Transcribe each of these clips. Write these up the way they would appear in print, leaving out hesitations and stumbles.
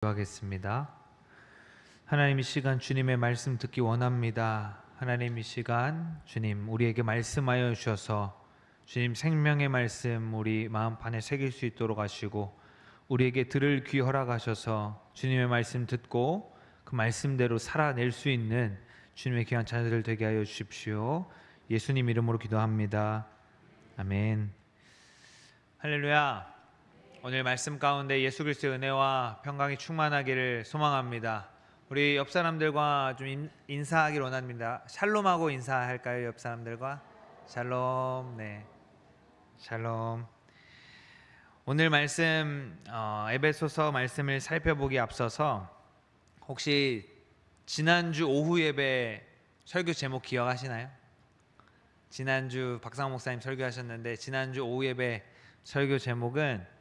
하겠습니다. 하나님, 이 시간 주님의 말씀 듣기 원합니다. 하나님, 이 시간 주님 우리에게 말씀하여 주셔서 주님 생명의 말씀 우리 마음판에 새길 수 있도록 하시고 우리에게 들을 귀 허락하셔서 주님의 말씀 듣고 그 말씀대로 살아낼 수 있는 주님의 귀한 자녀들 되게 하여 주십시오. 예수님 이름으로 기도합니다. 아멘. 할렐루야. 오늘 말씀 가운데 예수 그리스도의 은혜와 평강이 충만하기를 소망합니다. 우리 옆 사람들과 좀 인사하기를 원합니다. 샬롬하고 인사할까요? 옆 사람들과 샬롬. 네, 샬롬. 오늘 말씀 에베소서 말씀을 살펴보기 앞서서 혹시 지난주 오후 예배 설교 제목 기억하시나요? 지난주 박상호 목사님 설교하셨는데 지난주 오후 예배 설교 제목은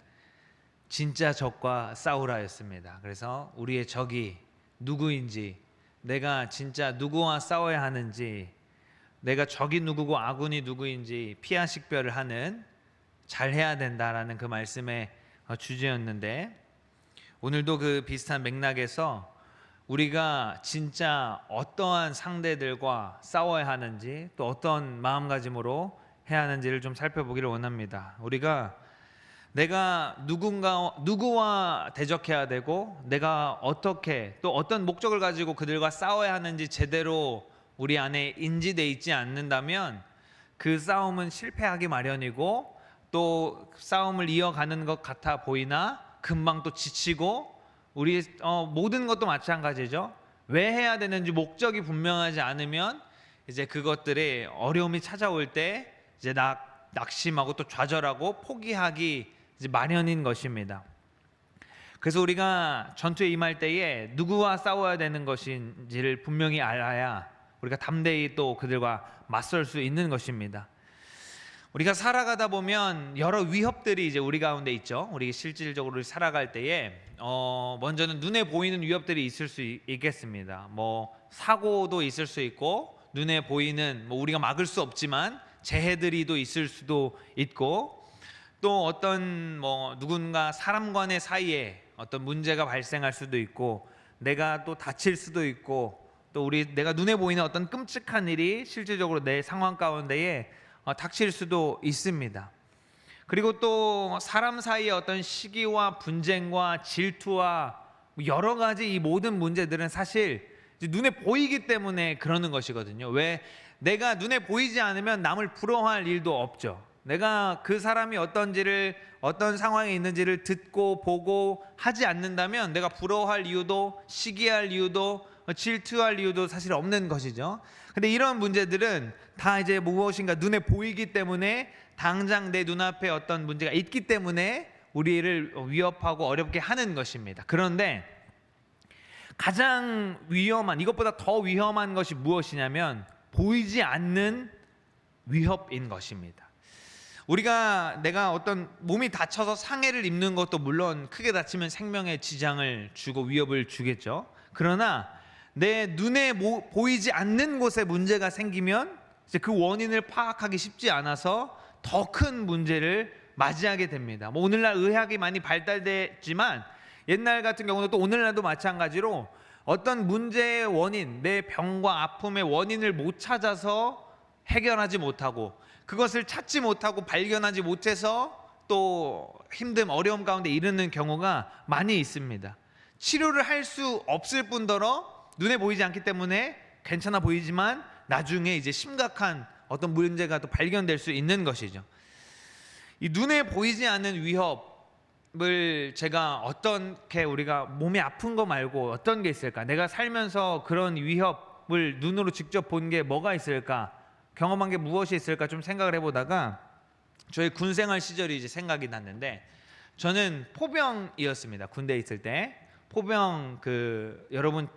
진짜 적과 싸우라였습니다. 그래서 우리의 적이 누구인지, 내가 진짜 누구와 싸워야 하는지, 내가 적이 누구고 아군이 누구인지 피아식별을 하는, 잘해야 된다라는 그 말씀의 주제였는데, 오늘도 그 비슷한 맥락에서 우리가 진짜 어떠한 상대들과 싸워야 하는지, 또 어떤 마음가짐으로 해야 하는지를 좀 살펴보기를 원합니다. 우리가 내가 누구와 대적해야 되고 내가 어떻게 또 어떤 목적을 가지고 그들과 싸워야 하는지 제대로 우리 안에 인지되어 있지 않는다면 그 싸움은 실패하기 마련이고, 또 싸움을 이어가는 것 같아 보이나 금방 또 지치고, 우리 모든 것도 마찬가지죠. 왜 해야 되는지 목적이 분명하지 않으면 이제 그것들의 어려움이 찾아올 때 이제 낙심하고 또 좌절하고 포기하기 이제 마련인 것입니다. 그래서 우리가 전투에 임할 때에 누구와 싸워야 되는 것인지를 분명히 알아야 우리가 담대히 또 그들과 맞설 수 있는 것입니다. 우리가 살아가다 보면 여러 위협들이 이제 우리 가운데 있죠. 우리 실질적으로 살아갈 때에 먼저는 눈에 보이는 위협들이 있을 수 있겠습니다. 사고도 있을 수 있고, 눈에 보이는 우리가 막을 수 없지만 재해들이 또 있을 수도 있고, 또 어떤 누군가 사람 간의 사이에 어떤 문제가 발생할 수도 있고, 내가 또 다칠 수도 있고, 또 내가 눈에 보이는 어떤 끔찍한 일이 실질적으로 내 상황 가운데에 닥칠 수도 있습니다. 그리고 또 사람 사이의 어떤 시기와 분쟁과 질투와 여러 가지 이 모든 문제들은 사실 눈에 보이기 때문에 그러는 것이거든요. 왜? 내가 눈에 보이지 않으면 남을 부러워할 일도 없죠. 내가 그 사람이 어떤 상황에 있는지를 듣고 보고 하지 않는다면 내가 부러워할 이유도, 시기할 이유도, 질투할 이유도 사실 없는 것이죠. 근데 이런 문제들은 다 이제 무엇인가 눈에 보이기 때문에, 당장 내 눈앞에 어떤 문제가 있기 때문에 우리를 위협하고 어렵게 하는 것입니다. 그런데 가장 위험한, 이것보다 더 위험한 것이 무엇이냐면 보이지 않는 위협인 것입니다. 내가 어떤 몸이 다쳐서 상해를 입는 것도 물론 크게 다치면 생명에 지장을 주고 위협을 주겠죠. 그러나 내 눈에 보이지 않는 곳에 문제가 생기면 이제 그 원인을 파악하기 쉽지 않아서 더 큰 문제를 맞이하게 됩니다. 오늘날 의학이 많이 발달됐지만 옛날 같은 경우는 또 오늘날도 마찬가지로 어떤 문제의 원인, 내 병과 아픔의 원인을 못 찾아서 해결하지 못하고, 그것을 찾지 못하고 발견하지 못해서 또 힘듦, 어려움 가운데 이르는 경우가 많이 있습니다. 치료를 할 수 없을 뿐더러 눈에 보이지 않기 때문에 괜찮아 보이지만 나중에 이제 심각한 어떤 문제가 또 발견될 수 있는 것이죠. 이 눈에 보이지 않는 위협을 제가 어떻게, 우리가 몸이 아픈 거 말고 어떤 게 있을까? 내가 살면서 그런 위협을 눈으로 직접 본 게 뭐가 있을까? 경험한 게 무엇이 있을까 좀 생각을 해보다가 저희 군생활 시절이 이제 생각이 났는데, 저는 포병이었습니다. 군대에 있을 때 포병, 여러분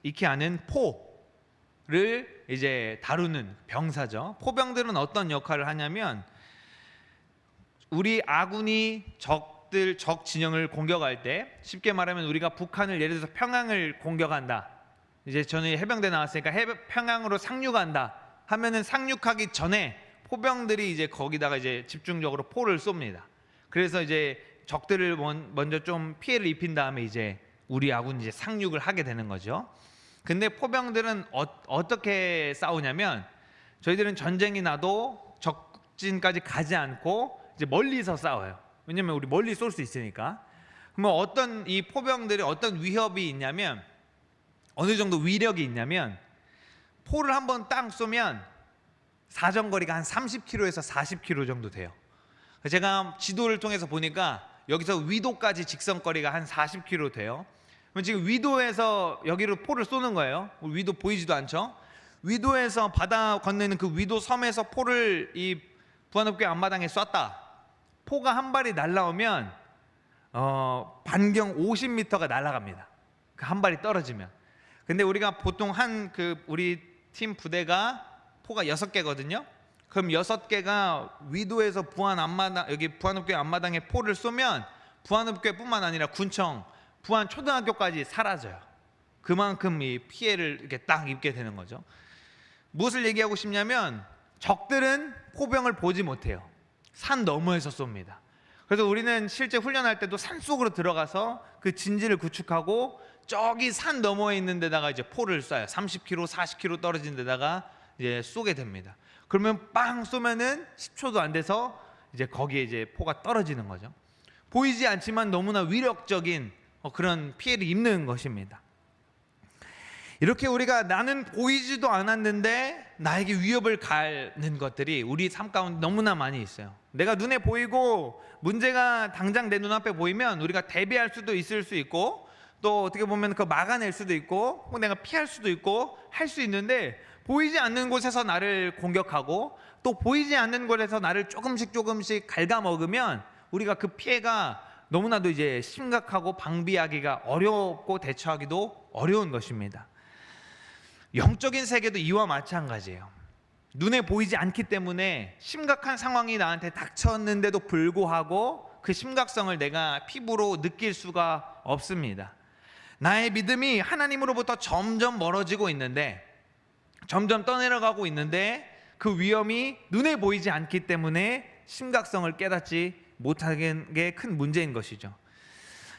익히 아는 포를 이제 다루는 병사죠. 포병들은 어떤 역할을 하냐면, 우리 아군이 적 진영을 공격할 때, 쉽게 말하면 우리가 북한을 예를 들어서 평양을 공격한다. 이제 저는 해병대 나왔으니까 평양으로 상륙한다 하면은 상륙하기 전에 포병들이 이제 거기다가 이제 집중적으로 포를 쏩니다. 그래서 이제 적들을 먼저 좀 피해를 입힌 다음에 이제 우리하고는 이제 상륙을 하게 되는 거죠. 근데 포병들은 어떻게 싸우냐면, 저희들은 전쟁이 나도 적진까지 가지 않고 이제 멀리서 싸워요. 왜냐면 우리 멀리 쏠 수 있으니까. 그러면 어떤 이 포병들이 어떤 위협이 있냐면, 어느 정도 위력이 있냐면, 포를 한번 땅 쏘면 사정거리가 한 30km에서 40km 정도 돼요. 제가 지도를 통해서 보니까 여기서 위도까지 직선거리가 한 40km 돼요. 그럼 지금 위도에서 여기로 포를 쏘는 거예요. 위도 보이지도 않죠? 위도에서 바다 건너는 그 위도 섬에서 포를 이 부안읍교회 앞마당에 쐈다. 포가 한 발이 날라오면 반경 50m가 날아갑니다. 그 한 발이 떨어지면. 근데 우리가 보통 우리 팀 부대가 포가 6개거든요. 그럼 6개가 위도에서 부안 앞마당, 여기 부안읍교회 앞마당에 포를 쏘면 부안읍교회뿐만 아니라 군청, 부안 초등학교까지 사라져요. 그만큼 이 피해를 이렇게 딱 입게 되는 거죠. 무엇을 얘기하고 싶냐면, 적들은 포병을 보지 못해요. 산 너머에서 쏩니다. 그래서 우리는 실제 훈련할 때도 산 속으로 들어가서 그 진지를 구축하고 저기 산 너머에 있는 데다가 이제 포를 쏴요. 30km, 40km 떨어진 데다가 이제 쏘게 됩니다. 그러면 빵 쏘면은 10초도 안 돼서 이제 거기에 이제 포가 떨어지는 거죠. 보이지 않지만 너무나 위력적인 그런 피해를 입는 것입니다. 이렇게 우리가 나는 보이지도 않았는데 나에게 위협을 가하는 것들이 우리 삶 가운데 너무나 많이 있어요. 내가 눈에 보이고 문제가 당장 내 눈앞에 보이면 우리가 대비할 수도 있을 수 있고, 또 어떻게 보면 그거 막아낼 수도 있고, 내가 피할 수도 있고 할 수 있는데, 보이지 않는 곳에서 나를 공격하고 또 보이지 않는 곳에서 나를 조금씩 갉아먹으면 우리가 그 피해가 너무나도 이제 심각하고 방비하기가 어렵고 대처하기도 어려운 것입니다. 영적인 세계도 이와 마찬가지예요. 눈에 보이지 않기 때문에 심각한 상황이 나한테 닥쳤는데도 불구하고 그 심각성을 내가 피부로 느낄 수가 없습니다. 나의 믿음이 하나님으로부터 점점 멀어지고 있는데, 점점 떠내려가고 있는데, 그 위험이 눈에 보이지 않기 때문에 심각성을 깨닫지 못하는 게 큰 문제인 것이죠.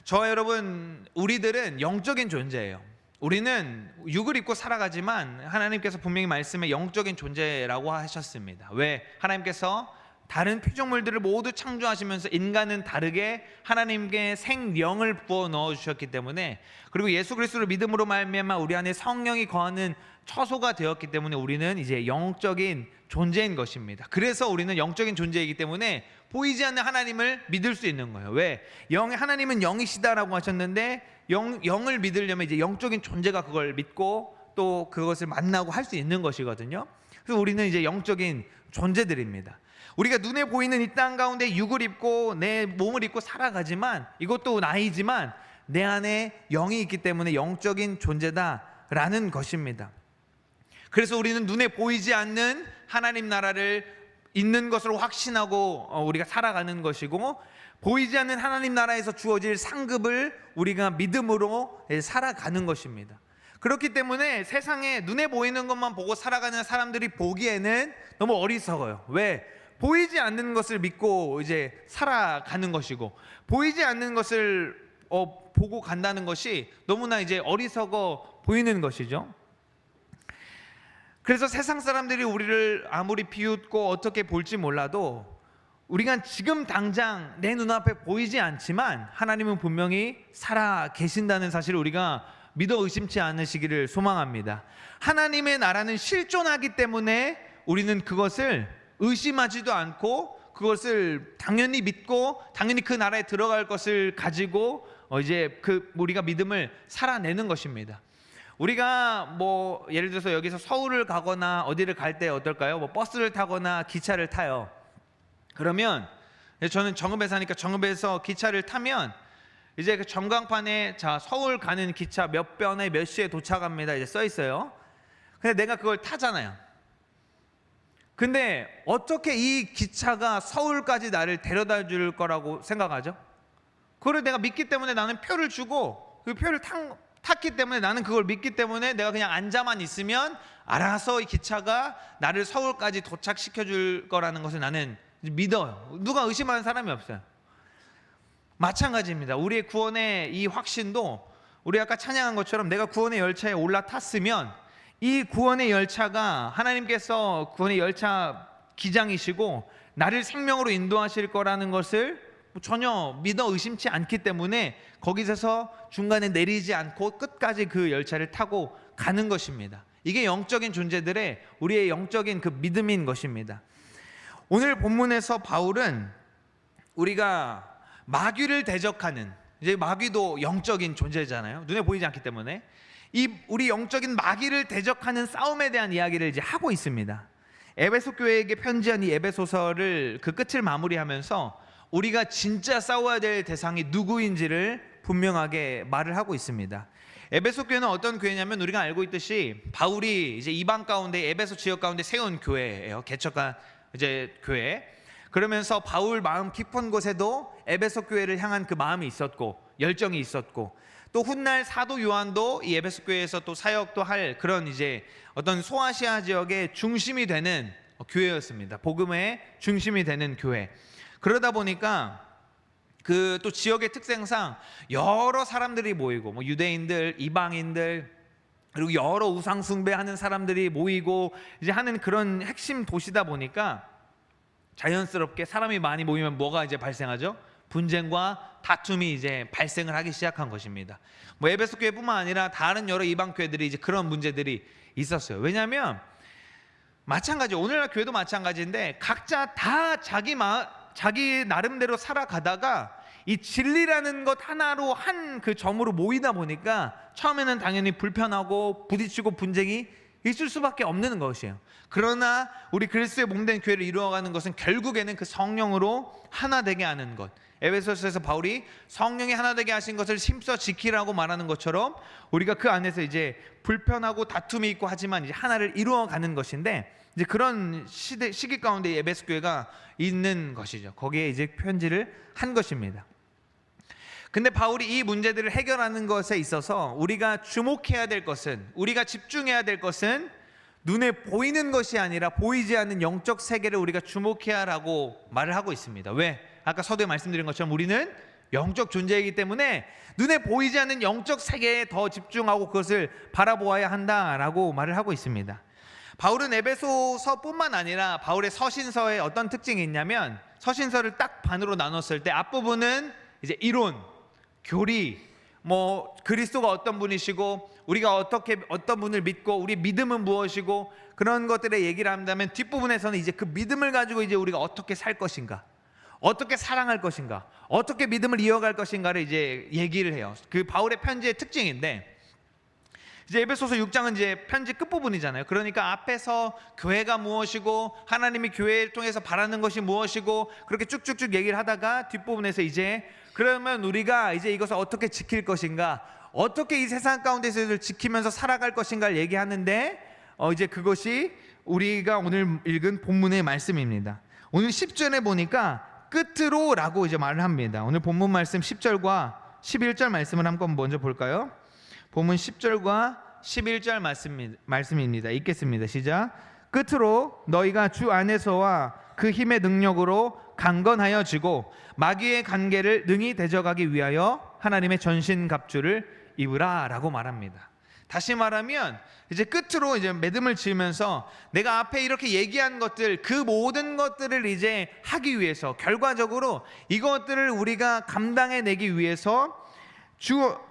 저와 여러분, 우리들은 영적인 존재예요. 우리는 육을 입고 살아가지만 하나님께서 분명히 말씀에 영적인 존재라고 하셨습니다. 왜? 하나님께서 다른 피조물들을 모두 창조하시면서 인간은 다르게 하나님께 생명을 부어 넣어 주셨기 때문에, 그리고 예수 그리스도를 믿음으로 말미암아 우리 안에 성령이 거하는 처소가 되었기 때문에 우리는 이제 영적인 존재인 것입니다. 그래서 우리는 영적인 존재이기 때문에 보이지 않는 하나님을 믿을 수 있는 거예요. 왜? 하나님은 영이시다라고 하셨는데, 영을 믿으려면 이제 영적인 존재가 그걸 믿고 또 그것을 만나고 할 수 있는 것이거든요. 그래서 우리는 이제 영적인 존재들입니다. 우리가 눈에 보이는 이 땅 가운데 육을 입고 내 몸을 입고 살아가지만, 이것도 나이지만 내 안에 영이 있기 때문에 영적인 존재다라는 것입니다. 그래서 우리는 눈에 보이지 않는 하나님 나라를 있는 것으로 확신하고 우리가 살아가는 것이고, 보이지 않는 하나님 나라에서 주어질 상급을 우리가 믿음으로 살아가는 것입니다. 그렇기 때문에 세상에 눈에 보이는 것만 보고 살아가는 사람들이 보기에는 너무 어리석어요. 왜? 보이지 않는 것을 믿고 이제 살아가는 것이고, 보이지 않는 것을 보고 간다는 것이 너무나 이제 어리석어 보이는 것이죠. 그래서 세상 사람들이 우리를 아무리 비웃고 어떻게 볼지 몰라도, 우리가 지금 당장 내 눈앞에 보이지 않지만 하나님은 분명히 살아 계신다는 사실을 우리가 믿어 의심치 않으시기를 소망합니다. 하나님의 나라는 실존하기 때문에 우리는 그것을 의심하지도 않고 그것을 당연히 믿고 당연히 그 나라에 들어갈 것을 가지고 이제 우리가 믿음을 살아내는 것입니다. 우리가 뭐 예를 들어서 여기서 서울을 가거나 어디를 갈 때 어떨까요? 뭐 버스를 타거나 기차를 타요. 그러면 저는 정읍에 사니까 정읍에서 기차를 타면 이제 그 전광판에 자 서울 가는 기차 몇 번에 몇 시에 도착합니다 이제 써 있어요. 근데 내가 그걸 타잖아요. 근데 어떻게 이 기차가 서울까지 나를 데려다 줄 거라고 생각하죠? 그걸 내가 믿기 때문에 나는 표를 주고 그 표를 탔기 때문에 나는 그걸 믿기 때문에 내가 그냥 앉아만 있으면 알아서 이 기차가 나를 서울까지 도착시켜 줄 거라는 것을 나는 믿어요. 누가 의심하는 사람이 없어요. 마찬가지입니다. 우리의 구원의 이 확신도 우리 아까 찬양한 것처럼 내가 구원의 열차에 올라탔으면 이 구원의 열차가 하나님께서 구원의 열차 기장이시고 나를 생명으로 인도하실 거라는 것을 전혀 믿어 의심치 않기 때문에 거기서 중간에 내리지 않고 끝까지 그 열차를 타고 가는 것입니다. 이게 영적인 존재들의 우리의 영적인 그 믿음인 것입니다. 오늘 본문에서 바울은 우리가 마귀를 대적하는, 이제 마귀도 영적인 존재잖아요. 눈에 보이지 않기 때문에 이 우리 영적인 마귀를 대적하는 싸움에 대한 이야기를 이제 하고 있습니다. 에베소 교회에게 편지한 이 에베소서를 그 끝을 마무리하면서 우리가 진짜 싸워야 될 대상이 누구인지를 분명하게 말을 하고 있습니다. 에베소 교회는 어떤 교회냐면 우리가 알고 있듯이 바울이 이제 이방 가운데 에베소 지역 가운데 세운 교회예요. 개척한 이제 교회. 그러면서 바울 마음 깊은 곳에도 에베소 교회를 향한 그 마음이 있었고 열정이 있었고, 또 훗날 사도 요한도 이 에베소 교회에서 또 사역도 할 그런 이제 어떤 소아시아 지역의 중심이 되는 교회였습니다. 복음의 중심이 되는 교회. 그러다 보니까 그 또 지역의 특성상 여러 사람들이 모이고, 뭐 유대인들, 이방인들, 그리고 여러 우상 숭배하는 사람들이 모이고 이제 하는 그런 핵심 도시다 보니까 자연스럽게 사람이 많이 모이면 뭐가 이제 발생하죠? 분쟁과 다툼이 이제 발생을 하기 시작한 것입니다. 뭐 에베소 교회뿐만 아니라 다른 여러 이방 교회들이 이제 그런 문제들이 있었어요. 왜냐하면 마찬가지, 오늘날 교회도 마찬가지인데 각자 다 자기 나름대로 살아가다가 이 진리라는 것 하나로 한 그 점으로 모이다 보니까 처음에는 당연히 불편하고 부딪히고 분쟁이 있을 수밖에 없는 것이에요. 그러나 우리 그리스도의 몸된 교회를 이루어가는 것은 결국에는 그 성령으로 하나 되게 하는 것. 에베소서에서 바울이 성령이 하나 되게 하신 것을 힘써 지키라고 말하는 것처럼 우리가 그 안에서 이제 불편하고 다툼이 있고 하지만 이제 하나를 이루어가는 것인데, 이제 그런 시기 가운데 에베소 교회가 있는 것이죠. 거기에 이제 편지를 한 것입니다. 근데 바울이 이 문제들을 해결하는 것에 있어서 우리가 주목해야 될 것은, 우리가 집중해야 될 것은 눈에 보이는 것이 아니라 보이지 않는 영적 세계를 우리가 주목해야 라고 말을 하고 있습니다. 왜? 아까 서두에 말씀드린 것처럼 우리는 영적 존재이기 때문에 눈에 보이지 않는 영적 세계에 더 집중하고 그것을 바라보아야 한다라고 말을 하고 있습니다. 바울은 에베소서뿐만 아니라 바울의 서신서에 어떤 특징이 있냐면, 서신서를 딱 반으로 나눴을 때 앞부분은 이제 이론, 교리, 뭐 그리스도가 어떤 분이시고 우리가 어떻게 어떤 분을 믿고 우리 믿음은 무엇이고 그런 것들의 얘기를 한다면, 뒷부분에서는 이제 그 믿음을 가지고 이제 우리가 어떻게 살 것인가, 어떻게 사랑할 것인가, 어떻게 믿음을 이어갈 것인가를 이제 얘기를 해요. 그 바울의 편지의 특징인데, 이제 에베소서 6장은 이제 편지 끝부분이잖아요. 그러니까 앞에서 교회가 무엇이고 하나님이 교회를 통해서 바라는 것이 무엇이고 그렇게 쭉쭉쭉 얘기를 하다가 뒷부분에서 이제 그러면 우리가 이제 이것을 어떻게 지킬 것인가, 어떻게 이 세상 가운데서 이를 지키면서 살아갈 것인가를 얘기하는데, 이제 그것이 우리가 오늘 읽은 본문의 말씀입니다. 오늘 10절에 보니까 끝으로 라고 이제 말을 합니다. 오늘 본문 말씀 10절과 11절 말씀을 한번 먼저 볼까요? 본문 10절과 11절 말씀입니다. 읽겠습니다. 시작. 끝으로 너희가 주 안에서와 그 힘의 능력으로 강건하여지고 마귀의 관계를 능히 대적하기 위하여 하나님의 전신갑주를 입으라 라고 말합니다. 다시 말하면 이제 끝으로 이제 매듭을 지으면서 내가 앞에 이렇게 얘기한 것들, 그 모든 것들을 이제 하기 위해서, 결과적으로 이것들을 우리가 감당해내기 위해서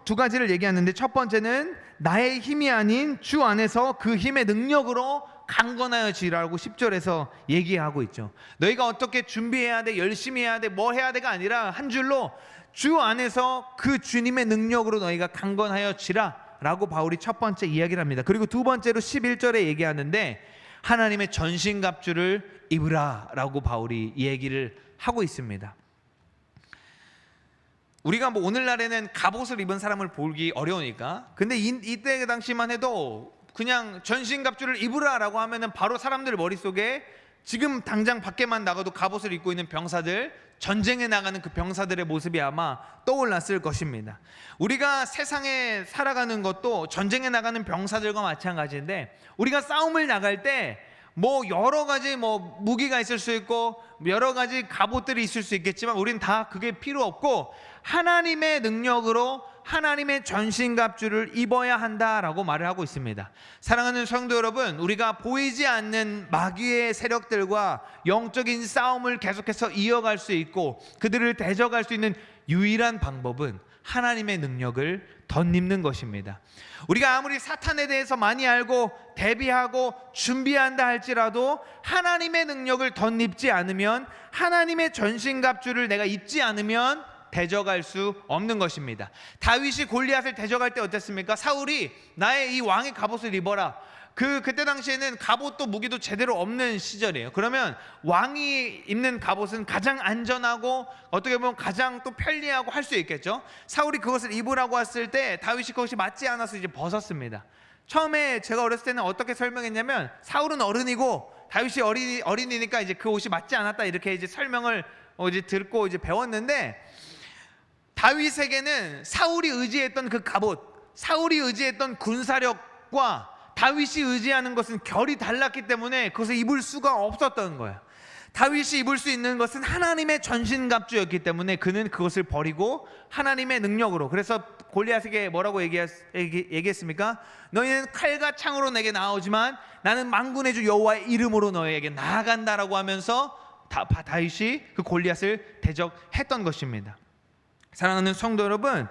두 가지를 얘기하는데, 첫 번째는 나의 힘이 아닌 주 안에서 그 힘의 능력으로 강건하여지라고 10절에서 얘기하고 있죠. 너희가 어떻게 준비해야 돼, 열심히 해야 돼, 뭐 해야 돼가 아니라 한 줄로 주 안에서 그 주님의 능력으로 너희가 강건하여지라 라고 바울이 첫 번째 이야기를 합니다. 그리고 두 번째로 11절에 얘기하는데 하나님의 전신갑주를 입으라 라고 바울이 얘기를 하고 있습니다. 우리가 뭐 오늘날에는 갑옷을 입은 사람을 보기 어려우니까, 근데 이때 당시만 해도 그냥 전신갑주를 입으라라고 하면은 바로 사람들 머릿속에 지금 당장 밖에만 나가도 갑옷을 입고 있는 병사들, 전쟁에 나가는 그 병사들의 모습이 아마 떠올랐을 것입니다. 우리가 세상에 살아가는 것도 전쟁에 나가는 병사들과 마찬가지인데, 우리가 싸움을 나갈 때 뭐 여러 가지 뭐 무기가 있을 수 있고 여러 가지 갑옷들이 있을 수 있겠지만 우리는 다 그게 필요 없고 하나님의 능력으로 하나님의 전신갑주를 입어야 한다라고 말을 하고 있습니다. 사랑하는 성도 여러분, 우리가 보이지 않는 마귀의 세력들과 영적인 싸움을 계속해서 이어갈 수 있고 그들을 대적할 수 있는 유일한 방법은 하나님의 능력을 덧입는 것입니다. 우리가 아무리 사탄에 대해서 많이 알고 대비하고 준비한다 할지라도 하나님의 능력을 덧입지 않으면, 하나님의 전신갑주를 내가 입지 않으면 대적할 수 없는 것입니다. 다윗이 골리앗을 대적할 때 어땠습니까? 사울이 나의 이 왕의 갑옷을 입어라. 그때 당시에는 갑옷도 무기도 제대로 없는 시절이에요. 그러면 왕이 입는 갑옷은 가장 안전하고 어떻게 보면 가장 또 편리하고 할 수 있겠죠. 사울이 그것을 입으라고 했을 때 다윗이 그것이 맞지 않아서 이제 벗었습니다. 처음에 제가 어렸을 때는 어떻게 설명했냐면, 사울은 어른이고 다윗이 어린이니까 이제 그 옷이 맞지 않았다, 이렇게 이제 설명을 이제 듣고 이제 배웠는데, 다윗에게는 사울이 의지했던 그 갑옷, 사울이 의지했던 군사력과 다윗이 의지하는 것은 결이 달랐기 때문에 그것을 입을 수가 없었던 거예요. 다윗이 입을 수 있는 것은 하나님의 전신갑주였기 때문에 그는 그것을 버리고 하나님의 능력으로, 그래서 골리앗에게 뭐라고 얘기했습니까? 너희는 칼과 창으로 내게 나오지만 나는 만군의 주 여호와의 이름으로 너희에게 나아간다라고 하면서 다윗이 그 골리앗을 대적했던 것입니다. 사랑하는 성도 여러분,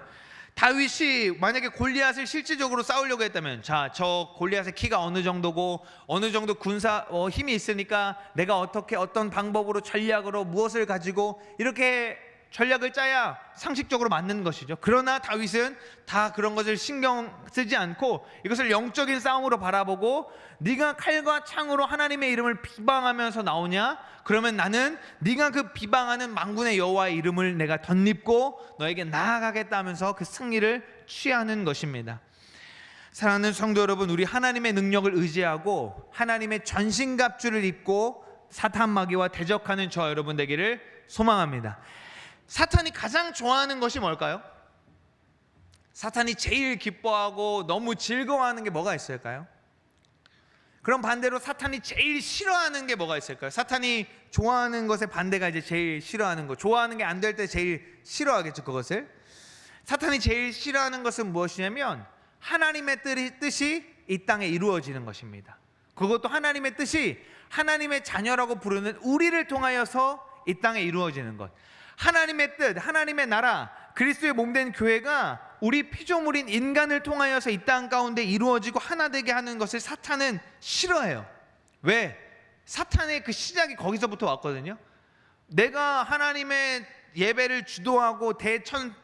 다윗이 만약에 골리앗을 실질적으로 싸우려고 했다면, 자, 저 골리앗의 키가 어느 정도고 어느 정도 군사 힘이 있으니까 내가 어떻게 어떤 방법으로 전략으로 무엇을 가지고 이렇게 전략을 짜야 상식적으로 맞는 것이죠. 그러나 다윗은 다 그런 것을 신경 쓰지 않고 이것을 영적인 싸움으로 바라보고, 네가 칼과 창으로 하나님의 이름을 비방하면서 나오냐? 그러면 나는 네가 그 비방하는 만군의 여호와의 이름을 내가 덧입고 너에게 나아가겠다 하면서 그 승리를 취하는 것입니다. 사랑하는 성도 여러분, 우리 하나님의 능력을 의지하고 하나님의 전신갑주를 입고 사탄 마귀와 대적하는 저 여러분 되기를 소망합니다. 사탄이 가장 좋아하는 것이 뭘까요? 사탄이 제일 기뻐하고 너무 즐거워하는 게 뭐가 있을까요? 그럼 반대로 사탄이 제일 싫어하는 게 뭐가 있을까요? 사탄이 좋아하는 것의 반대가 이제 제일 싫어하는 것, 좋아하는 게 안 될 때 제일 싫어하겠죠. 그것을 사탄이 제일 싫어하는 것은 무엇이냐면 하나님의 뜻이 이 땅에 이루어지는 것입니다. 그것도 하나님의 뜻이 하나님의 자녀라고 부르는 우리를 통하여서 이 땅에 이루어지는 것, 하나님의 뜻, 하나님의 나라, 그리스도의 몸된 교회가 우리 피조물인 인간을 통하여서 이 땅 가운데 이루어지고 하나 되게 하는 것을 사탄은 싫어해요. 왜? 사탄의 그 시작이 거기서부터 왔거든요. 내가 하나님의 예배를 주도하고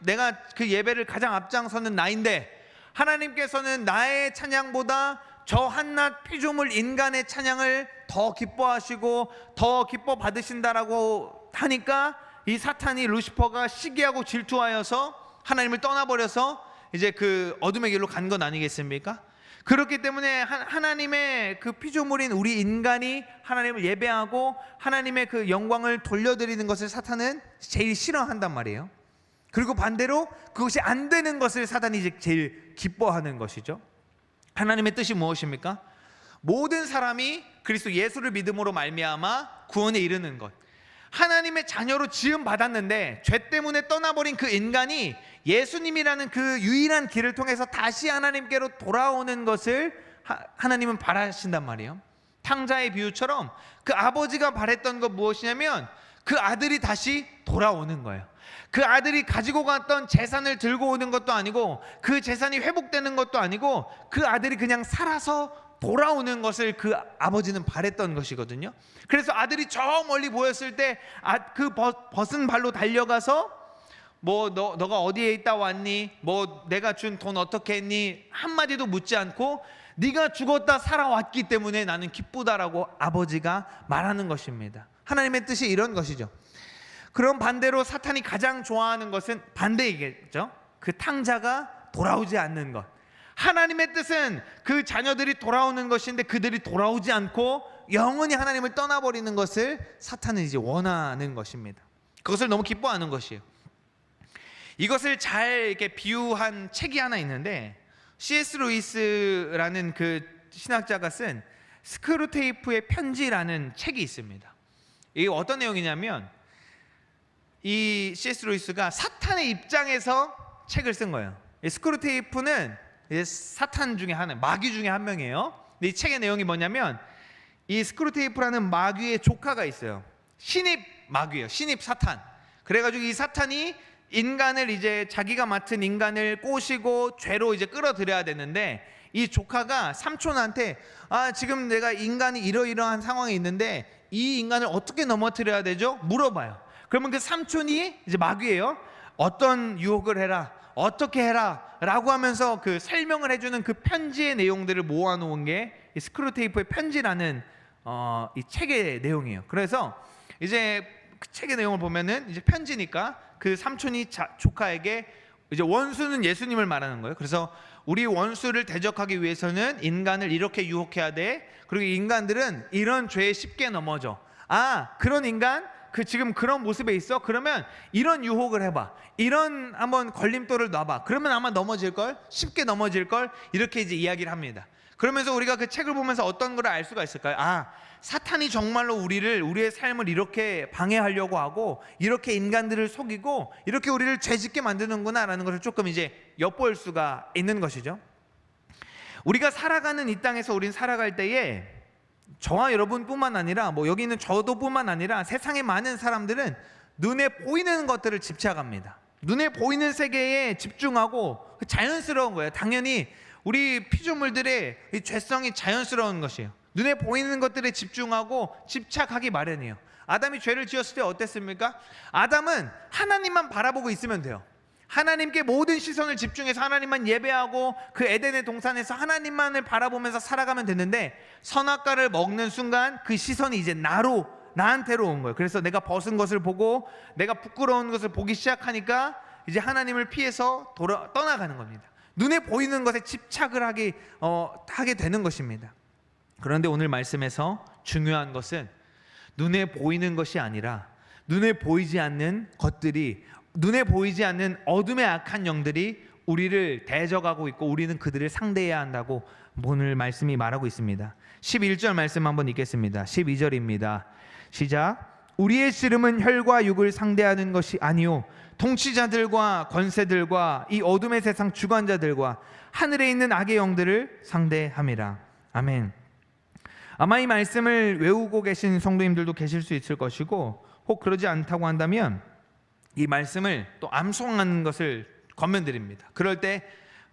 내가 그 예배를 가장 앞장서는 나인데, 하나님께서는 나의 찬양보다 저 한낱 피조물 인간의 찬양을 더 기뻐하시고 더 기뻐 받으신다라고 하니까 이 사탄이, 루시퍼가 시기하고 질투하여서 하나님을 떠나버려서 이제 그 어둠의 길로 간 건 아니겠습니까? 그렇기 때문에 하나님의 그 피조물인 우리 인간이 하나님을 예배하고 하나님의 그 영광을 돌려드리는 것을 사탄은 제일 싫어한단 말이에요. 그리고 반대로 그것이 안 되는 것을 사탄이 이제 제일 기뻐하는 것이죠. 하나님의 뜻이 무엇입니까? 모든 사람이 그리스도 예수를 믿음으로 말미암아 구원에 이르는 것, 하나님의 자녀로 지음 받았는데 죄 때문에 떠나버린 그 인간이 예수님이라는 그 유일한 길을 통해서 다시 하나님께로 돌아오는 것을 하나님은 바라신단 말이에요. 탕자의 비유처럼 그 아버지가 바랬던 것 무엇이냐면 그 아들이 다시 돌아오는 거예요. 그 아들이 가지고 갔던 재산을 들고 오는 것도 아니고 그 재산이 회복되는 것도 아니고 그 아들이 그냥 살아서 돌아오는 것을 그 아버지는 바랬던 것이거든요. 그래서 아들이 저 멀리 보였을 때 그 벗은 발로 달려가서 뭐 너가 어디에 있다 왔니? 뭐 내가 준 돈 어떻게 했니? 한마디도 묻지 않고 네가 죽었다 살아왔기 때문에 나는 기쁘다라고 아버지가 말하는 것입니다. 하나님의 뜻이 이런 것이죠. 그럼 반대로 사탄이 가장 좋아하는 것은 반대이겠죠. 그 탕자가 돌아오지 않는 것. 하나님의 뜻은 그 자녀들이 돌아오는 것인데 그들이 돌아오지 않고 영원히 하나님을 떠나버리는 것을 사탄은 이제 원하는 것입니다. 그것을 너무 기뻐하는 것이에요. 이것을 잘 이렇게 비유한 책이 하나 있는데 C.S. 루이스라는 그 신학자가 쓴 스크루테이프의 편지라는 책이 있습니다. 이게 어떤 내용이냐면 이 C.S. 루이스가 사탄의 입장에서 책을 쓴 거예요. 이 스크루테이프는 사탄 중에 하나, 마귀 중에 한 명이에요. 근데 이 책의 내용이 뭐냐면 이 스크루테이프라는 마귀의 조카가 있어요. 신입 마귀예요. 신입 사탄. 그래가지고 이 사탄이 인간을 이제 자기가 맡은 인간을 꼬시고 죄로 이제 끌어들여야 되는데 이 조카가 삼촌한테 지금 내가 인간이 이러이러한 상황에 있는데 이 인간을 어떻게 넘어뜨려야 되죠? 물어봐요. 그러면 그 삼촌이 이제 마귀예요. 어떤 유혹을 해라, 어떻게 해라 라고 하면서 그 설명을 해주는 그 편지의 내용들을 모아놓은 게 이 스크루테이프의 편지라는 이 책의 내용이에요. 그래서 이제 그 책의 내용을 보면은 이제 편지니까 그 삼촌이 조카에게 이제 원수는 예수님을 말하는 거예요. 그래서 우리 원수를 대적하기 위해서는 인간을 이렇게 유혹해야 돼. 그리고 인간들은 이런 죄에 쉽게 넘어져. 그런 인간 그 지금 그런 모습에 있어? 그러면 이런 유혹을 해봐. 이런 한번 걸림돌을 놔봐. 그러면 아마 넘어질걸? 쉽게 넘어질걸? 이렇게 이제 이야기를 합니다. 그러면서 우리가 그 책을 보면서 어떤 걸 알 수가 있을까요? 사탄이 정말로 우리의 삶을 이렇게 방해하려고 하고 이렇게 인간들을 속이고 이렇게 우리를 죄짓게 만드는구나 라는 것을 조금 이제 엿볼 수가 있는 것이죠. 우리가 살아가는 이 땅에서 우린 살아갈 때에 저와 여러분뿐만 아니라 여기 있는 저도 뿐만 아니라 세상의 많은 사람들은 눈에 보이는 것들을 집착합니다. 눈에 보이는 세계에 집중하고 자연스러운 거예요. 당연히 우리 피조물들의 이 죄성이 자연스러운 것이에요. 눈에 보이는 것들에 집중하고 집착하기 마련이에요. 아담이 죄를 지었을 때 어땠습니까? 아담은 하나님만 바라보고 있으면 돼요. 하나님께 모든 시선을 집중해서 하나님만 예배하고 그 에덴의 동산에서 하나님만을 바라보면서 살아가면 되는데 선악과를 먹는 순간 그 시선이 이제 나한테로 온 거예요. 그래서 내가 벗은 것을 보고 내가 부끄러운 것을 보기 시작하니까 이제 하나님을 피해서 떠나가는 겁니다. 눈에 보이는 것에 집착을 하게 되는 것입니다. 그런데 오늘 말씀에서 중요한 것은 눈에 보이는 것이 아니라 눈에 보이지 않는 것들이, 눈에 보이지 않는 어둠의 악한 영들이 우리를 대적하고 있고 우리는 그들을 상대해야 한다고 오늘 말씀이 말하고 있습니다. 11절 말씀 한번 읽겠습니다. 12절입니다. 시작. 우리의 씨름은 혈과 육을 상대하는 것이 아니요 통치자들과 권세들과 이 어둠의 세상 주관자들과 하늘에 있는 악의 영들을 상대함이라. 아멘. 아마 이 말씀을 외우고 계신 성도님들도 계실 수 있을 것이고 혹 그러지 않다고 한다면 이 말씀을 또 암송하는 것을 권면드립니다. 그럴 때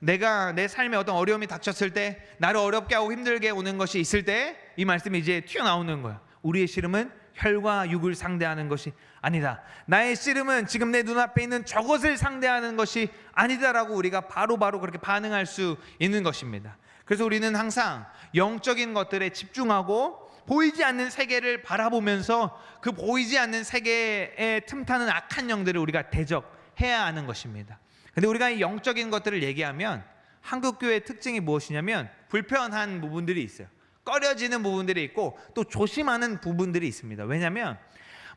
내가 내 삶에 어떤 어려움이 닥쳤을 때, 나를 어렵게 하고 힘들게 오는 것이 있을 때 이 말씀이 이제 튀어나오는 거예요. 우리의 씨름은 혈과 육을 상대하는 것이 아니다. 나의 씨름은 지금 내 눈앞에 있는 저것을 상대하는 것이 아니다라고 우리가 바로바로 그렇게 반응할 수 있는 것입니다. 그래서 우리는 항상 영적인 것들에 집중하고 보이지 않는 세계를 바라보면서 그 보이지 않는 세계에 틈타는 악한 영들을 우리가 대적해야 하는 것입니다. 근데 우리가 이 영적인 것들을 얘기하면 한국교회의 특징이 무엇이냐면 불편한 부분들이 있어요. 꺼려지는 부분들이 있고 또 조심하는 부분들이 있습니다. 왜냐하면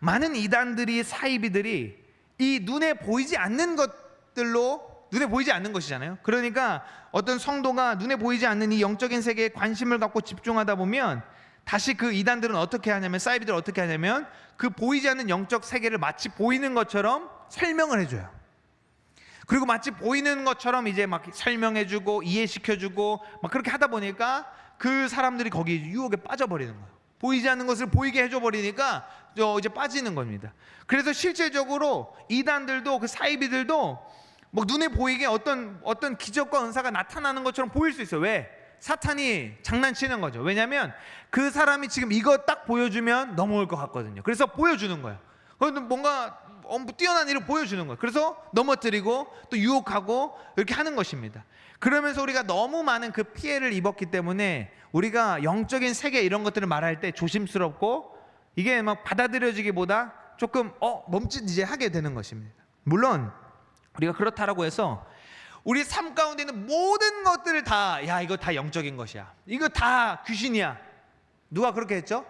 많은 이단들이, 사이비들이 이 눈에 보이지 않는 것들로, 눈에 보이지 않는 것이잖아요. 그러니까 어떤 성도가 눈에 보이지 않는 이 영적인 세계에 관심을 갖고 집중하다 보면 다시 그 이단들은 어떻게 하냐면, 사이비들은 어떻게 하냐면 그 보이지 않는 영적 세계를 마치 보이는 것처럼 설명을 해줘요. 그리고 마치 보이는 것처럼 이제 막 설명해주고 이해시켜주고 막 그렇게 하다 보니까 그 사람들이 거기 유혹에 빠져버리는 거예요. 보이지 않는 것을 보이게 해줘버리니까 이제 빠지는 겁니다. 그래서 실질적으로 이단들도 그 사이비들도 뭐 눈에 보이게 어떤 기적과 은사가 나타나는 것처럼 보일 수 있어요. 왜? 사탄이 장난치는 거죠. 왜냐하면 그 사람이 지금 이거 딱 보여주면 넘어올 것 같거든요. 그래서 보여주는 거예요. 뭔가 뛰어난 일을 보여주는 거예요. 그래서 넘어뜨리고 또 유혹하고 이렇게 하는 것입니다. 그러면서 우리가 너무 많은 그 피해를 입었기 때문에 우리가 영적인 세계 이런 것들을 말할 때 조심스럽고 이게 막 받아들여지기보다 조금 멈칫 이제 하게 되는 것입니다. 물론 우리가 그렇다라고 해서 우리 삶 가운데 있는 모든 것들을 다 이거 다 영적인 것이야, 이거 다 귀신이야, 누가 그렇게 했죠?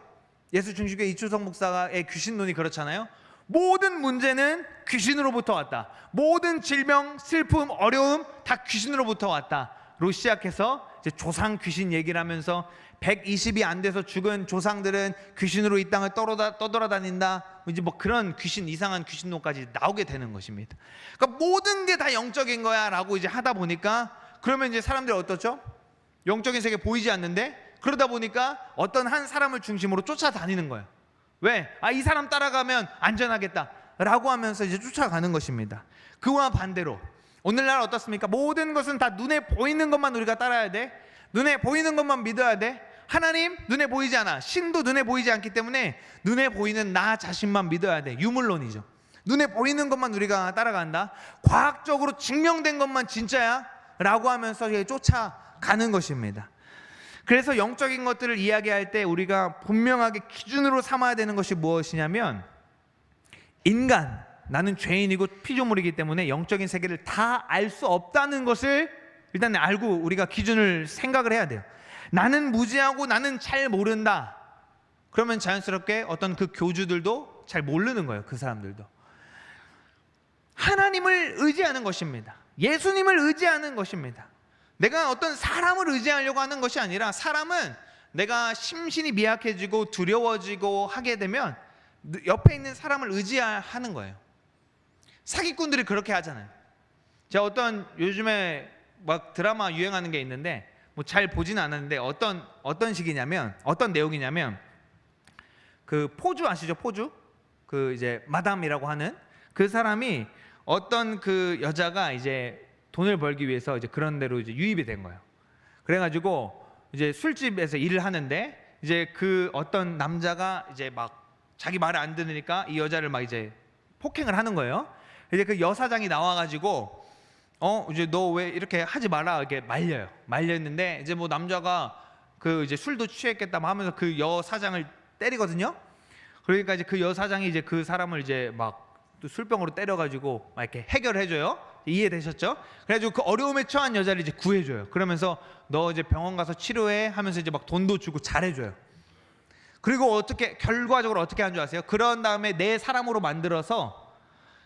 예수 중심교회 이추성 목사의 귀신론이 그렇잖아요. 모든 문제는 귀신으로부터 왔다. 모든 질병, 슬픔, 어려움 다 귀신으로부터 왔다 시작해서 이제 조상 귀신 얘기를 하면서 120이 안 돼서 죽은 조상들은 귀신으로 이 땅을 떠돌아다닌다. 이제 뭐 그런 귀신, 이상한 귀신론까지 나오게 되는 것입니다. 그러니까 모든 게 다 영적인 거야라고 이제 하다 보니까 그러면 이제 사람들이 어떻죠? 영적인 세계 보이지 않는데 그러다 보니까 어떤 한 사람을 중심으로 쫓아다니는 거예요. 왜? 이 사람 따라가면 안전하겠다라고 하면서 이제 쫓아가는 것입니다. 그와 반대로 오늘날 어떻습니까? 모든 것은 다 눈에 보이는 것만 우리가 따라야 돼. 눈에 보이는 것만 믿어야 돼. 하나님 눈에 보이지 않아. 신도 눈에 보이지 않기 때문에 눈에 보이는 나 자신만 믿어야 돼. 유물론이죠. 눈에 보이는 것만 우리가 따라간다. 과학적으로 증명된 것만 진짜야 라고 하면서 쫓아가는 것입니다. 그래서 영적인 것들을 이야기할 때 우리가 분명하게 기준으로 삼아야 되는 것이 무엇이냐면, 인간, 나는 죄인이고 피조물이기 때문에 영적인 세계를 다 알 수 없다는 것을 일단 알고 우리가 기준을 생각을 해야 돼요. 나는 무지하고 나는 잘 모른다. 그러면 자연스럽게 어떤 그 교주들도 잘 모르는 거예요. 그 사람들도. 하나님을 의지하는 것입니다. 예수님을 의지하는 것입니다. 내가 어떤 사람을 의지하려고 하는 것이 아니라, 사람은 내가 심신이 미약해지고 두려워지고 하게 되면 옆에 있는 사람을 의지하는 거예요. 사기꾼들이 그렇게 하잖아요. 제가 어떤 요즘에 막 드라마 유행하는 게 있는데 뭐 잘 보지는 않았는데 어떤 식이냐면, 어떤 내용이냐면, 그 포주 아시죠? 포주? 그 이제 마담이라고 하는 그 사람이 어떤 그 여자가 이제 돈을 벌기 위해서 이제 그런 데로 이제 유입이 된 거예요. 그래가지고 이제 술집에서 일을 하는데 이제 그 어떤 남자가 이제 막 자기 말을 안 들으니까 이 여자를 막 이제 폭행을 하는 거예요. 이제 그 여사장이 나와가지고 이제 너 왜 이렇게 하지 마라 이렇게 말렸는데 이제 뭐 남자가 그 이제 술도 취했겠다 하면서 그 여사장을 때리거든요. 그러니까 이제 그 여사장이 이제 그 사람을 이제 막 또 술병으로 때려가지고 막 이렇게 해결해줘요. 이해되셨죠? 그래가지고 그 어려움에 처한 여자를 이제 구해줘요. 그러면서 너 이제 병원 가서 치료해 하면서 이제 막 돈도 주고 잘해줘요. 그리고 결과적으로 어떻게 한 줄 아세요? 그런 다음에 내 사람으로 만들어서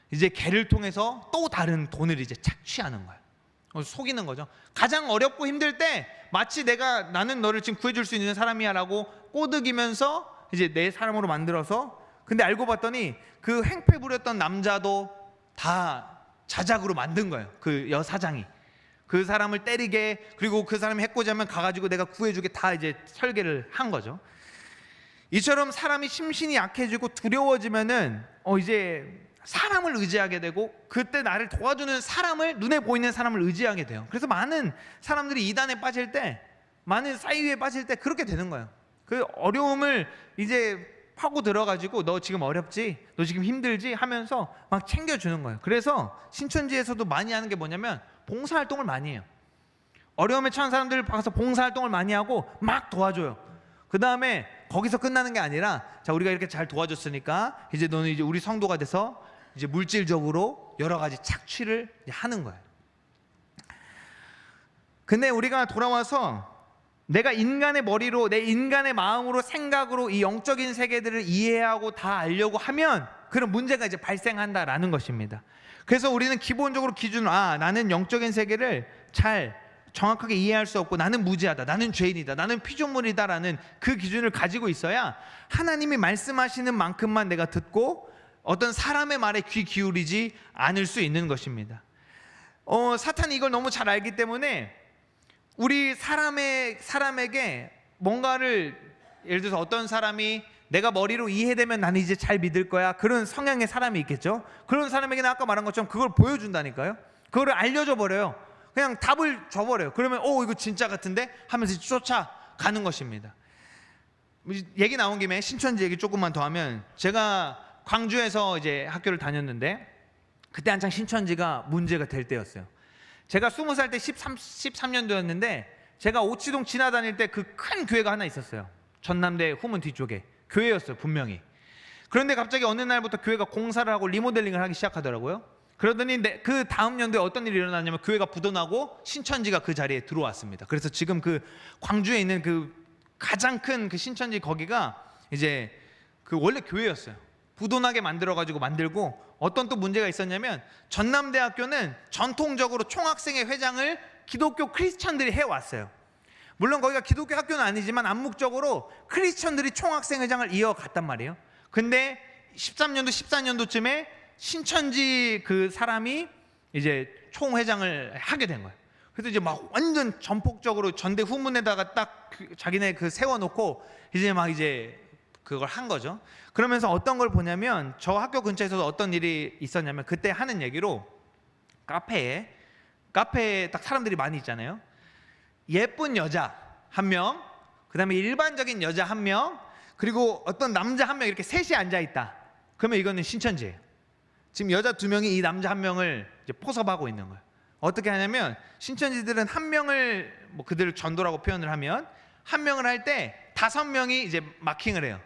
이제 걔를 통해서 또 다른 돈을 이제 착취하는 거예요. 속이는 거죠. 가장 어렵고 힘들 때 마치 나는 너를 지금 구해줄 수 있는 사람이야라고 꼬드기면서 이제 내 사람으로 만들어서, 근데 알고 봤더니 그 행패 부렸던 남자도 다 자작으로 만든 거예요. 그 여사장이 그 사람을 때리게, 그리고 그 사람이 해코지 하면 가가지고 내가 구해주게 다 이제 설계를 한 거죠. 이처럼 사람이 심신이 약해지고 두려워지면은 이제 사람을 의지하게 되고, 그때 나를 도와주는 사람을, 눈에 보이는 사람을 의지하게 돼요. 그래서 많은 사람들이 이단에 빠질 때, 많은 사이위에 빠질 때 그렇게 되는 거예요. 그 어려움을 이제 파고 들어가지고 너 지금 어렵지? 너 지금 힘들지? 하면서 막 챙겨주는 거예요. 그래서 신천지에서도 많이 하는 게 뭐냐면 봉사활동을 많이 해요. 어려움에 처한 사람들을 봐서 봉사활동을 많이 하고 막 도와줘요. 그 다음에 거기서 끝나는 게 아니라, 자, 우리가 이렇게 잘 도와줬으니까 이제 너는 이제 우리 성도가 돼서 이제 물질적으로 여러 가지 착취를 하는 거예요. 근데 우리가 돌아와서 내가 인간의 머리로, 내 인간의 마음으로, 생각으로 이 영적인 세계들을 이해하고 다 알려고 하면 그런 문제가 이제 발생한다라는 것입니다. 그래서 우리는 기본적으로 기준으로 나는 영적인 세계를 잘 정확하게 이해할 수 없고 나는 무지하다, 나는 죄인이다, 나는 피조물이다라는 그 기준을 가지고 있어야 하나님이 말씀하시는 만큼만 내가 듣고 어떤 사람의 말에 귀 기울이지 않을 수 있는 것입니다. 사탄이 이걸 너무 잘 알기 때문에 우리 사람에게 뭔가를, 예를 들어서 어떤 사람이 내가 머리로 이해되면 나는 이제 잘 믿을 거야, 그런 성향의 사람이 있겠죠. 그런 사람에게는 아까 말한 것처럼 그걸 보여준다니까요. 그거를 알려줘 버려요. 그냥 답을 줘버려요. 그러면 이거 진짜 같은데 하면서 쫓아가는 것입니다. 얘기 나온 김에 신천지 얘기 조금만 더 하면, 제가 광주에서 이제 학교를 다녔는데 그때 한창 신천지가 문제가 될 때였어요. 제가 20살 때 13년도였는데 제가 오치동 지나다닐 때 그 큰 교회가 하나 있었어요. 전남대 후문 뒤쪽에 교회였어요, 분명히. 그런데 갑자기 어느 날부터 교회가 공사를 하고 리모델링을 하기 시작하더라고요. 그러더니 그 다음 연도에 어떤 일이 일어났냐면 교회가 부도나고 신천지가 그 자리에 들어왔습니다. 그래서 지금 그 광주에 있는 그 가장 큰 그 신천지, 거기가 이제 그 원래 교회였어요. 부도나게 만들고, 어떤 또 문제가 있었냐면 전남대학교는 전통적으로 총학생회 회장을 기독교 크리스천들이 해왔어요. 물론 거기가 기독교 학교는 아니지만 암묵적으로 크리스천들이 총학생회장을 이어갔단 말이에요. 근데 13년도 14년도쯤에 신천지 그 사람이 이제 총회장을 하게 된 거예요. 그래서 이제 막 완전 전폭적으로 전대 후문에다가 딱 자기네 그 세워놓고 이제 막 이제 그걸 한 거죠. 그러면서 어떤 걸 보냐면, 저 학교 근처에서도 어떤 일이 있었냐면, 그때 하는 얘기로 카페에 딱 사람들이 많이 있잖아요. 예쁜 여자 한 명, 그 다음에 일반적인 여자 한 명, 그리고 어떤 남자 한 명, 이렇게 셋이 앉아 있다. 그러면 이거는 신천지예요. 지금 여자 2명이 이 남자 한 명을 이제 포섭하고 있는 거예요. 어떻게 하냐면, 신천지들은 한 명을 뭐 그들을 전도라고 표현을 하면, 한 명을 할 때 5명이 이제 마킹을 해요.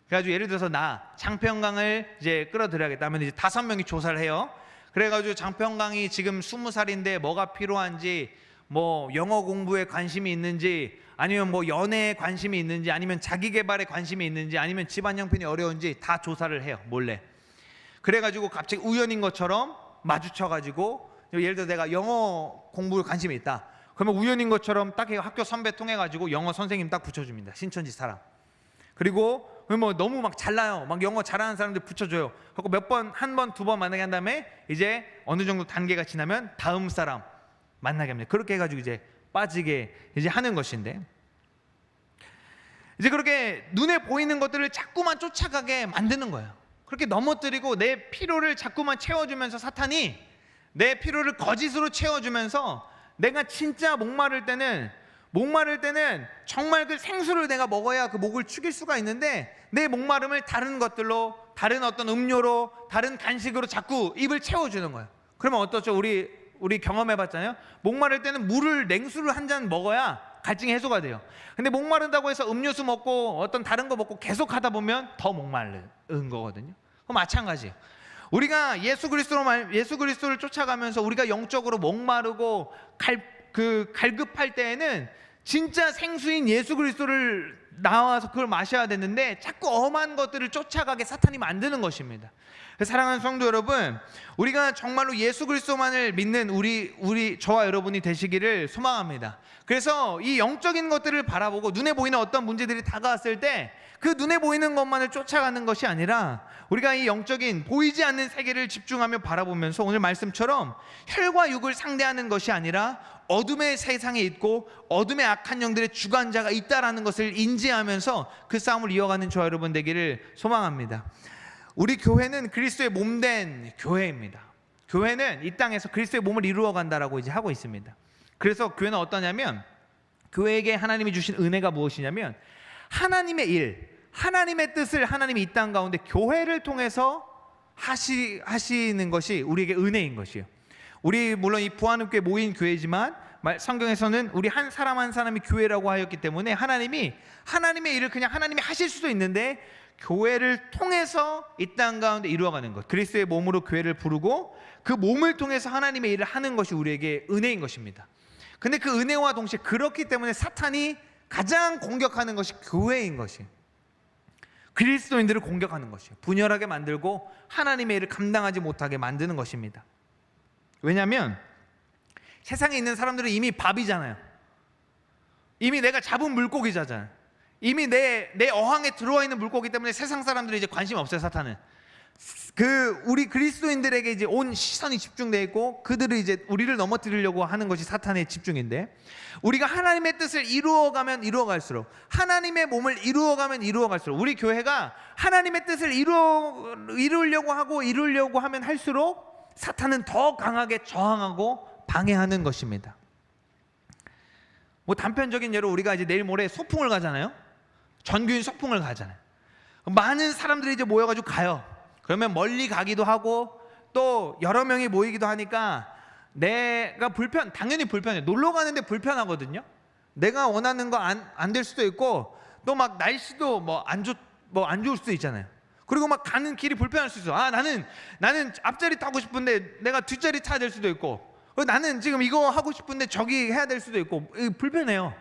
그래가지고 예를 들어서 나 장평강을 이제 끌어들여야겠다 하면 이제 5명이 조사를 해요. 그래가지고 장평강이 지금 20살인데 뭐가 필요한지, 뭐 영어 공부에 관심이 있는지, 아니면 뭐 연애에 관심이 있는지, 아니면 자기 개발에 관심이 있는지, 아니면 집안 형편이 어려운지 다 조사를 해요, 몰래. 그래가지고 갑자기 우연인 것처럼 마주쳐가지고, 예를 들어 내가 영어 공부에 관심이 있다. 그러면 우연인 것처럼 딱 학교 선배 통해가지고 영어 선생님 딱 붙여줍니다, 신천지 사람. 그리고 뭐 너무 막 잘나요, 막 영어 잘하는 사람들 붙여줘요. 그리고 몇 번, 한 번, 2번 만나게 한 다음에 이제 어느 정도 단계가 지나면 다음 사람 만나게 합니다. 그렇게 해가지고 이제 빠지게 이제 하는 것인데, 이제 그렇게 눈에 보이는 것들을 자꾸만 쫓아가게 만드는 거예요. 그렇게 넘어뜨리고 내 필요를 자꾸만 채워주면서, 사탄이 내 필요를 거짓으로 채워주면서, 내가 진짜 목마를 때는 정말 그 생수를 내가 먹어야 그 목을 축일 수가 있는데, 내 목마름을 다른 것들로, 다른 어떤 음료로, 다른 간식으로 자꾸 입을 채워주는 거예요. 그러면 어떻죠? 우리 경험해봤잖아요. 목마를 때는 냉수를 한 잔 먹어야 갈증이 해소가 돼요. 근데 목마른다고 해서 음료수 먹고 어떤 다른 거 먹고 계속 하다 보면 더 목마른 거거든요. 그럼 마찬가지예요. 우리가 예수 그리스도를 쫓아가면서 우리가 영적으로 목마르고 갈급할 때에는 진짜 생수인 예수 그리스도를 나와서 그걸 마셔야 되는데, 자꾸 엄한 것들을 쫓아가게 사탄이 만드는 것입니다. 사랑하는 성도 여러분, 우리가 정말로 예수 그리스도만을 믿는 저와 여러분이 되시기를 소망합니다. 그래서 이 영적인 것들을 바라보고 눈에 보이는 어떤 문제들이 다가왔을 때 그 눈에 보이는 것만을 쫓아가는 것이 아니라, 우리가 이 영적인 보이지 않는 세계를 집중하며 바라보면서, 오늘 말씀처럼 혈과 육을 상대하는 것이 아니라 어둠의 세상에 있고 어둠의 악한 영들의 주관자가 있다라는 것을 인지하면서 그 싸움을 이어가는 저와 여러분 되기를 소망합니다. 우리 교회는 그리스도의 몸된 교회입니다. 교회는 이 땅에서 그리스도의 몸을 이루어 간다라고 이제 하고 있습니다. 그래서 교회는 어떠냐면, 교회에게 하나님이 주신 은혜가 무엇이냐면, 하나님의 일, 하나님의 뜻을 하나님이 이 땅 가운데 교회를 통해서 하시는 것이 우리에게 은혜인 것이에요. 우리 물론 이 부안읍교회 모인 교회지만 성경에서는 우리 한 사람 한 사람이 교회라고 하였기 때문에, 하나님의 일을 그냥 하나님이 하실 수도 있는데, 교회를 통해서 이 땅 가운데 이루어가는 것, 그리스도의 몸으로 교회를 부르고 그 몸을 통해서 하나님의 일을 하는 것이 우리에게 은혜인 것입니다. 근데 그 은혜와 동시에 그렇기 때문에 사탄이 가장 공격하는 것이 교회인 것이에요. 그리스도인들을 공격하는 것이에요. 분열하게 만들고 하나님의 일을 감당하지 못하게 만드는 것입니다. 왜냐하면 세상에 있는 사람들은 이미 밥이잖아요. 이미 내가 잡은 물고기잖아요. 이미 내 어항에 들어와 있는 물고기 때문에 세상 사람들이 이제 관심 없어요, 사탄은. 우리 그리스도인들에게 이제 온 시선이 집중되어 있고, 그들이 이제 우리를 넘어뜨리려고 하는 것이 사탄의 집중인데, 우리가 하나님의 뜻을 이루어가면 이루어갈수록, 하나님의 몸을 이루어가면 이루어갈수록, 우리 교회가 하나님의 뜻을 이루려고 하면 할수록 사탄은 더 강하게 저항하고 방해하는 것입니다. 뭐 단편적인 예로, 우리가 이제 내일 모레 소풍을 가잖아요. 전교인 소풍을 가잖아요. 많은 사람들이 이제 모여가지고 가요. 그러면 멀리 가기도 하고 또 여러 명이 모이기도 하니까 내가 당연히 불편해. 놀러 가는데 불편하거든요. 내가 원하는 거 안 될 수도 있고, 또 막 날씨도 안 좋을 수도 있잖아요. 그리고 막 가는 길이 불편할 수 있어. 나는 앞자리 타고 싶은데 내가 뒷자리 타야 될 수도 있고, 나는 지금 이거 하고 싶은데 저기 해야 될 수도 있고, 불편해요.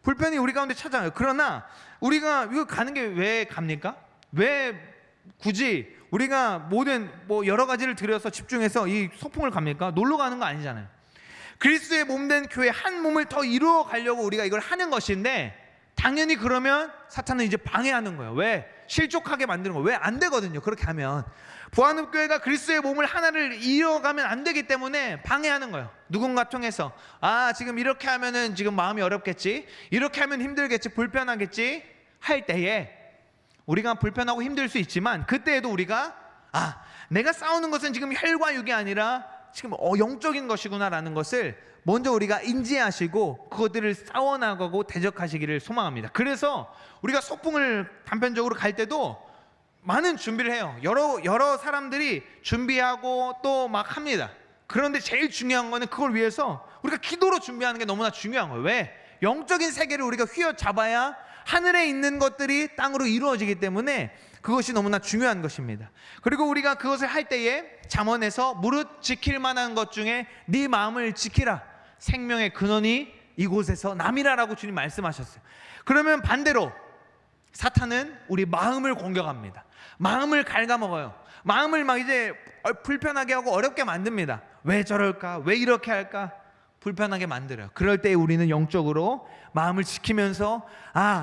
불편이 우리 가운데 찾아와요. 그러나 우리가 이거 가는 게 왜 갑니까? 왜 굳이 우리가 여러 가지를 들여서 집중해서 이 소풍을 갑니까? 놀러 가는 거 아니잖아요. 그리스도의 몸된 교회 한 몸을 더 이루어 가려고 우리가 이걸 하는 것인데, 당연히 그러면 사탄은 이제 방해하는 거예요. 왜? 실족하게 만드는 거예요. 왜? 안 되거든요. 그렇게 하면 부활교회가 그리스도의 몸을 하나를 이어가면 안 되기 때문에 방해하는 거예요. 누군가 통해서 지금 이렇게 하면은 지금 마음이 어렵겠지, 이렇게 하면 힘들겠지, 불편하겠지 할 때에 우리가 불편하고 힘들 수 있지만, 그때에도 우리가 내가 싸우는 것은 지금 혈과 육이 아니라 지금 영적인 것이구나라는 것을 먼저 우리가 인지하시고 그것들을 싸워나가고 대적하시기를 소망합니다. 그래서 우리가 소풍을 단편적으로 갈 때도 많은 준비를 해요. 여러 사람들이 준비하고 또 막 합니다. 그런데 제일 중요한 거는 그걸 위해서 우리가 기도로 준비하는 게 너무나 중요한 거예요. 왜? 영적인 세계를 우리가 휘어잡아야 하늘에 있는 것들이 땅으로 이루어지기 때문에 그것이 너무나 중요한 것입니다. 그리고 우리가 그것을 할 때에 잠언에서 무릇 지킬 만한 것 중에 네 마음을 지키라, 생명의 근원이 이곳에서 남이라라고 주님 말씀하셨어요. 그러면 반대로 사탄은 우리 마음을 공격합니다. 마음을 갉아먹어요. 마음을 막 이제 불편하게 하고 어렵게 만듭니다. 왜 저럴까? 왜 이렇게 할까? 불편하게 만들어요. 그럴 때 우리는 영적으로 마음을 지키면서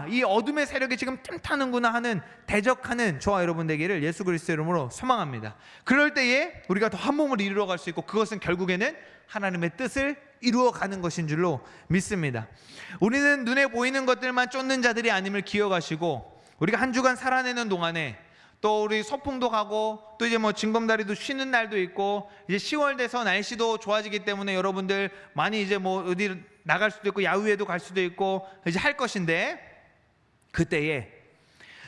이 어둠의 세력이 지금 틈타는구나 하는 대적하는 저와 여러분 되기를 예수 그리스도의 이름으로 소망합니다. 그럴 때에 우리가 더 한 몸을 이루어갈 수 있고, 그것은 결국에는 하나님의 뜻을 이루어가는 것인 줄로 믿습니다. 우리는 눈에 보이는 것들만 쫓는 자들이 아님을 기억하시고, 우리가 한 주간 살아내는 동안에 또 우리 소풍도 가고 또 이제 징검다리도 쉬는 날도 있고, 이제 10월 돼서 날씨도 좋아지기 때문에 여러분들 많이 이제 어디 나갈 수도 있고 야유회도 갈 수도 있고 이제 할 것인데, 그때에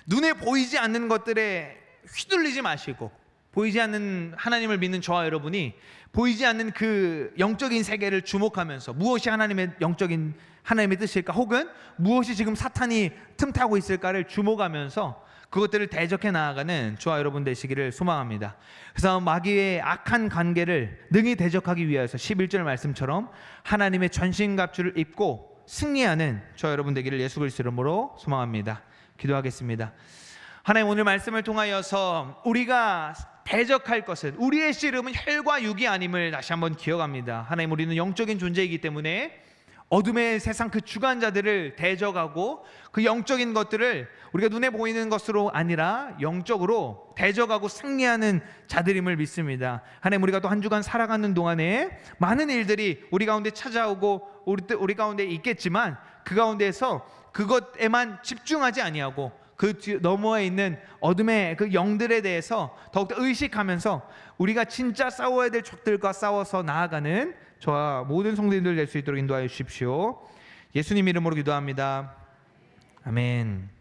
눈에 보이지 않는 것들에 휘둘리지 마시고, 보이지 않는 하나님을 믿는 저와 여러분이 보이지 않는 그 영적인 세계를 주목하면서 무엇이 하나님의 뜻일까, 혹은 무엇이 지금 사탄이 틈타고 있을까를 주목하면서 그것들을 대적해 나아가는 저와 여러분 되시기를 소망합니다. 그래서 마귀의 악한 관계를 능히 대적하기 위해서 11절 말씀처럼 하나님의 전신갑주를 입고 승리하는 저와 여러분 되기를 예수 그리스도 이름으로 소망합니다. 기도하겠습니다. 하나님, 오늘 말씀을 통하여서 우리가 대적할 것은 우리의 씨름은 혈과 육이 아님을 다시 한번 기억합니다. 하나님, 우리는 영적인 존재이기 때문에 어둠의 세상 그 주관자들을 대적하고 그 영적인 것들을 우리가 눈에 보이는 것으로 아니라 영적으로 대적하고 승리하는 자들임을 믿습니다. 하나님, 우리가 또 한 주간 살아가는 동안에 많은 일들이 우리 가운데 찾아오고 우리 가운데 있겠지만, 그 가운데에서 그것에만 집중하지 아니하고 그 너머에 있는 어둠의 그 영들에 대해서 더욱더 의식하면서 우리가 진짜 싸워야 될 적들과 싸워서 나아가는 저와 모든 성도님들 될 수 있도록 인도하여 주십시오. 예수님 이름으로 기도합니다. 아멘.